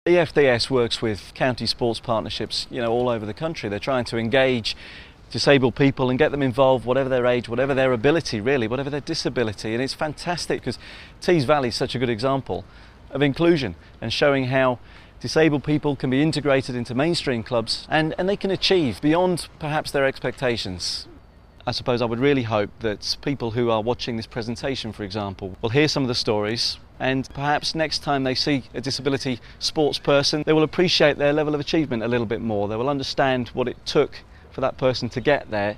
The FDS works with county sports partnerships, all over the country. They're trying to engage disabled people and get them involved, whatever their age, whatever their ability really, whatever their disability. And it's fantastic because Tees Valley is such a good example of inclusion and showing how disabled people can be integrated into mainstream clubs and they can achieve beyond perhaps their expectations. I suppose I would really hope that people who are watching this presentation, for example, will hear some of the stories, and perhaps next time they see a disability sports person, they will appreciate their level of achievement a little bit more. They will understand what it took for that person to get there,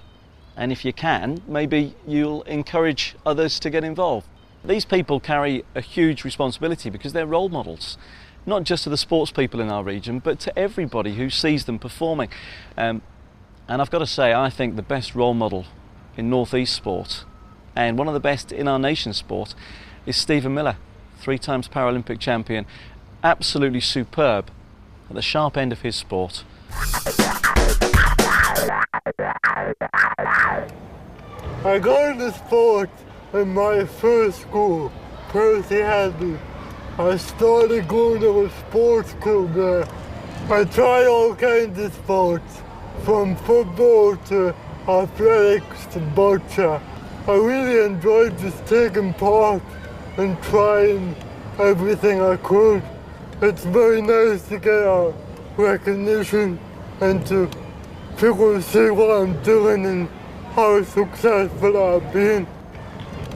and if you can, maybe you'll encourage others to get involved. These people carry a huge responsibility because they're role models, not just to the sports people in our region, but to everybody who sees them performing. And I've got to say, I think the best role model in North East sport, and one of the best in our nation's sport, is Stephen Miller, 3 times Paralympic champion. Absolutely superb at the sharp end of his sport. I got into sport in my first school, Percy Hadley. I started going to a sports club there. I tried all kinds of sports, from football to athletics to boccia. I really enjoyed just taking part and trying everything I could. It's very nice to get a recognition and to people see what I'm doing and how successful I've been.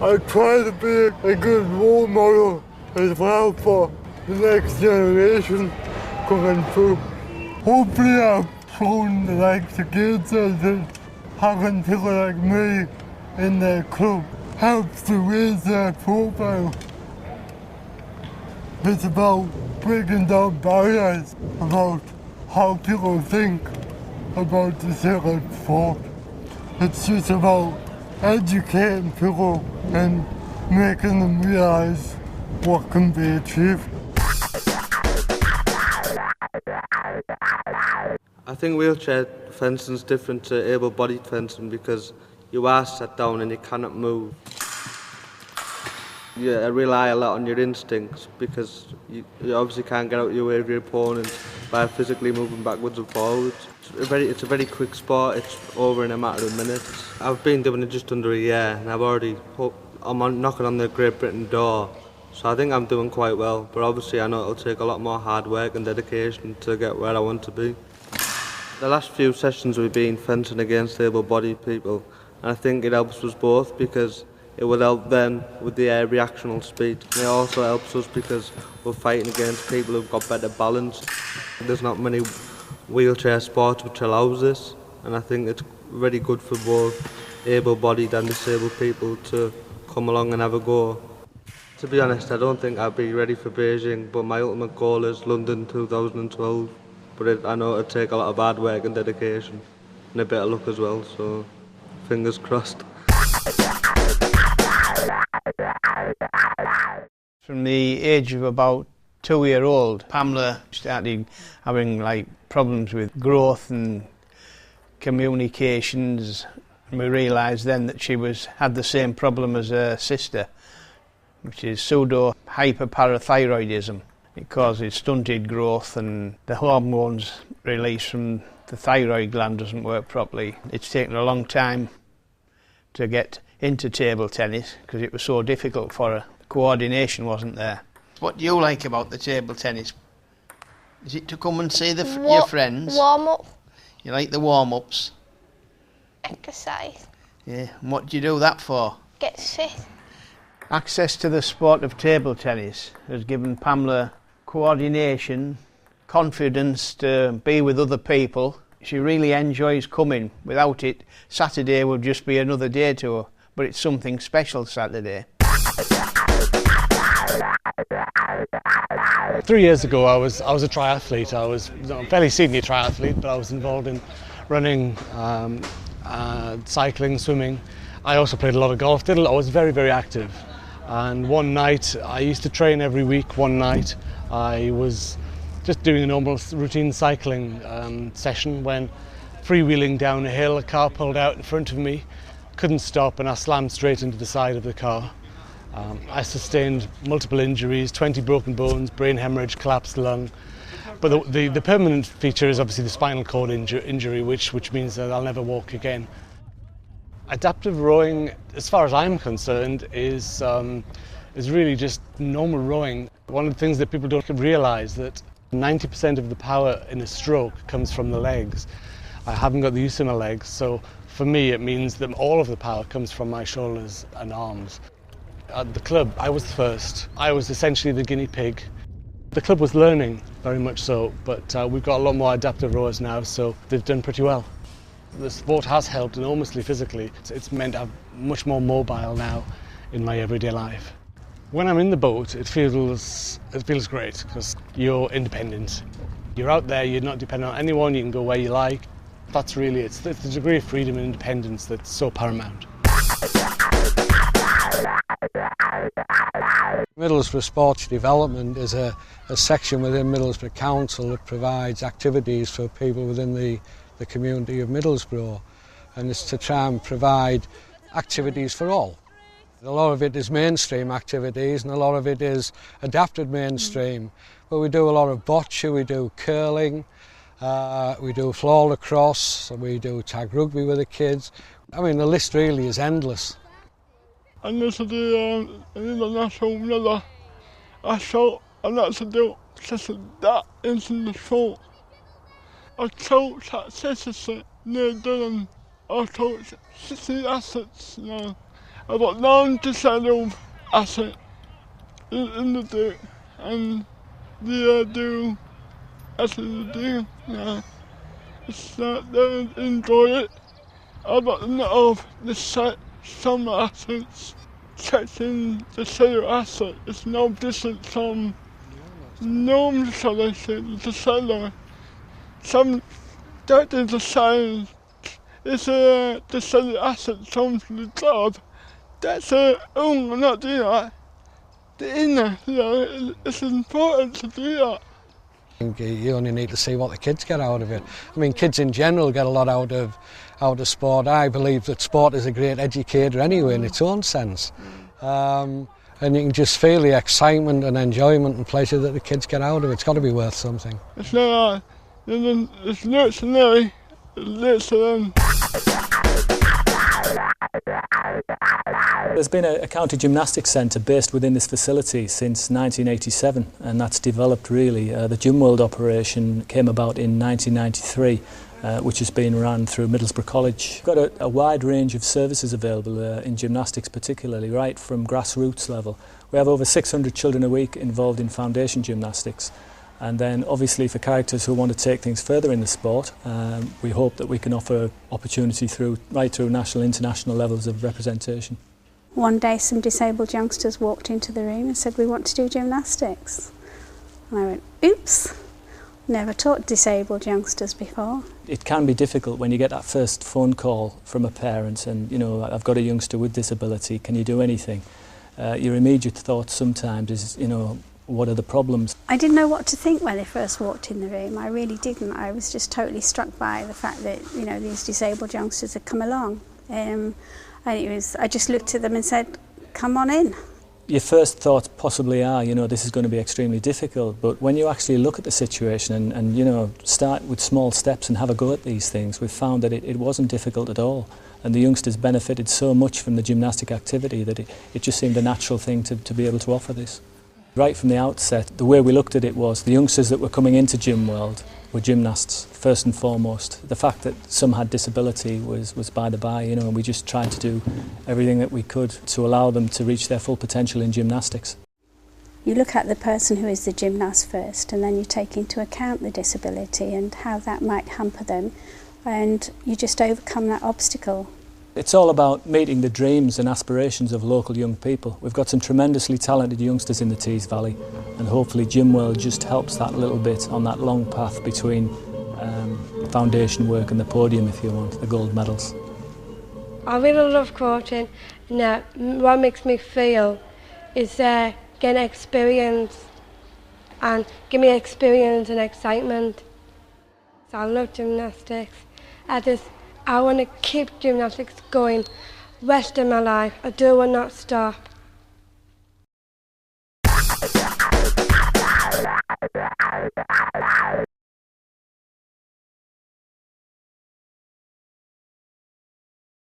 I try to be a good role model as well for the next generation coming through. Hopefully I've shown the likes of kids that having people like me in their club helps to raise their profile. It's about breaking down barriers about how people think about disabled sport. It's just about educating people and making them realise what can be achieved. I think wheelchair fencing is different to able-bodied fencing because you are sat down and you cannot move. You rely a lot on your instincts because you obviously can't get out your way of your opponent by physically moving backwards and forwards. It's a very quick sport. It's over in a matter of minutes. I've been doing it just under a year and I'm knocking on the Great Britain door. So I think I'm doing quite well, but obviously I know it'll take a lot more hard work and dedication to get where I want to be. The last few sessions we've been fencing against able-bodied people, and I think it helps us both because it will help them with the reactional speed. And it also helps us because we're fighting against people who've got better balance. There's not many wheelchair sports which allows this, and I think it's very good for both able-bodied and disabled people to come along and have a go. To be honest, I don't think I'll be ready for Beijing, but my ultimate goal is London 2012. But I know it'll take a lot of hard work and dedication, and a bit of luck as well, so fingers crossed. From the age of about 2-year-old, Pamela started having problems with growth and communications, and we realised then that she had the same problem as her sister, which is pseudo-hyperparathyroidism. It causes stunted growth and the hormones released from the thyroid gland doesn't work properly. It's taken a long time to get into table tennis because it was so difficult for her. Coordination wasn't there. What do you like about the table tennis? Is it to come and see your friends? Warm up. You like the warm-ups? Exercise. Yeah, and what do you do that for? Get fit. Access to the sport of table tennis has given Pamela coordination, confidence to be with other people. She really enjoys coming. Without it, Saturday would just be another day to her, but it's something special Saturday. 3 years ago I was a triathlete. I was a fairly senior triathlete, but I was involved in running, cycling, swimming. I also played a lot of golf. I was very, very active. And one night, I used to train every week. One night I was just doing a normal routine cycling session when, freewheeling down a hill, a car pulled out in front of me, couldn't stop, and I slammed straight into the side of the car. I sustained multiple injuries, 20 broken bones, brain hemorrhage, collapsed lung, But the permanent feature is obviously the spinal cord injury, which means that I'll never walk again. Adaptive rowing, as far as I'm concerned, is really just normal rowing. One of the things that people don't realise that 90% of the power in a stroke comes from the legs. I haven't got the use of my legs, so for me it means that all of the power comes from my shoulders and arms. At the club, I was the first. I was essentially the guinea pig. The club was learning, very much so, but we've got a lot more adaptive rowers now, so they've done pretty well. The sport has helped enormously physically. It's meant I'm much more mobile now in my everyday life. When I'm in the boat, it feels great because you're independent. You're out there, you're not dependent on anyone, you can go where you like. That's really, it's the degree of freedom and independence that's so paramount. Middlesbrough Sports Development is a section within Middlesbrough Council that provides activities for people within the community of Middlesbrough, and it's to try and provide activities for all. A lot of it is mainstream activities and a lot of it is adapted mainstream, but we do a lot of bocce, we do curling, we do floor lacrosse, we do tag rugby with the kids. I mean, the list really is endless. And this is the international level. I thought I'd like to do just that into the sport. I coach at Cecil near Durham. I coach 60 assets now. I've got 9 disabled assets in the day, and they do actually now. It's they enjoy it. I've got a lot of the set. Some assets, checking the cellular asset is no different from normal solution, the cellular. Some that is the same. It's the cellular asset comes to the job. That's I'm not doing that. The inner, it's important to do that. I think you only need to see what the kids get out of it. I mean, kids in general get a lot out of sport. I believe that sport is a great educator anyway in its own sense. And you can just feel the excitement and enjoyment and pleasure that the kids get out of it. It's got to be worth something. It's not it's literally, There's been a county gymnastics centre based within this facility since 1987, and that's developed really. The Gymworld operation came about in 1993, which has been run through Middlesbrough College. We've got a wide range of services available in gymnastics particularly, right from grassroots level. We have over 600 children a week involved in foundation gymnastics. And then obviously for characters who want to take things further in the sport, we hope that we can offer opportunity right through national, international levels of representation. One day some disabled youngsters walked into the room and said, "We want to do gymnastics." And I went, oops, never taught disabled youngsters before. It can be difficult when you get that first phone call from a parent and, you know, I've got a youngster with disability, can you do anything? Your immediate thought sometimes is, you know, what are the problems? I didn't know what to think when they first walked in the room. I really didn't. I was just totally struck by the fact that, you know, these disabled youngsters had come along. And I just looked at them and said, come on in. Your first thoughts possibly are, you know, this is going to be extremely difficult, but when you actually look at the situation and you know, start with small steps and have a go at these things, we've found that it wasn't difficult at all. And the youngsters benefited so much from the gymnastic activity that it just seemed a natural thing to be able to offer this. Right from the outset, the way we looked at it was the youngsters that were coming into Gymworld were gymnasts, first and foremost. The fact that some had disability was by the by, you know, and we just tried to do everything that we could to allow them to reach their full potential in gymnastics. You look at the person who is the gymnast first, and then you take into account the disability and how that might hamper them, and you just overcome that obstacle. It's all about meeting the dreams and aspirations of local young people. We've got some tremendously talented youngsters in the Tees Valley, and hopefully Gymworld just helps that little bit on that long path between foundation work and the podium, if you want, the gold medals. I really love coaching, and what makes me feel is getting experience and give me experience and excitement. So I love gymnastics. I want to keep gymnastics going rest of my life. I do want not stop.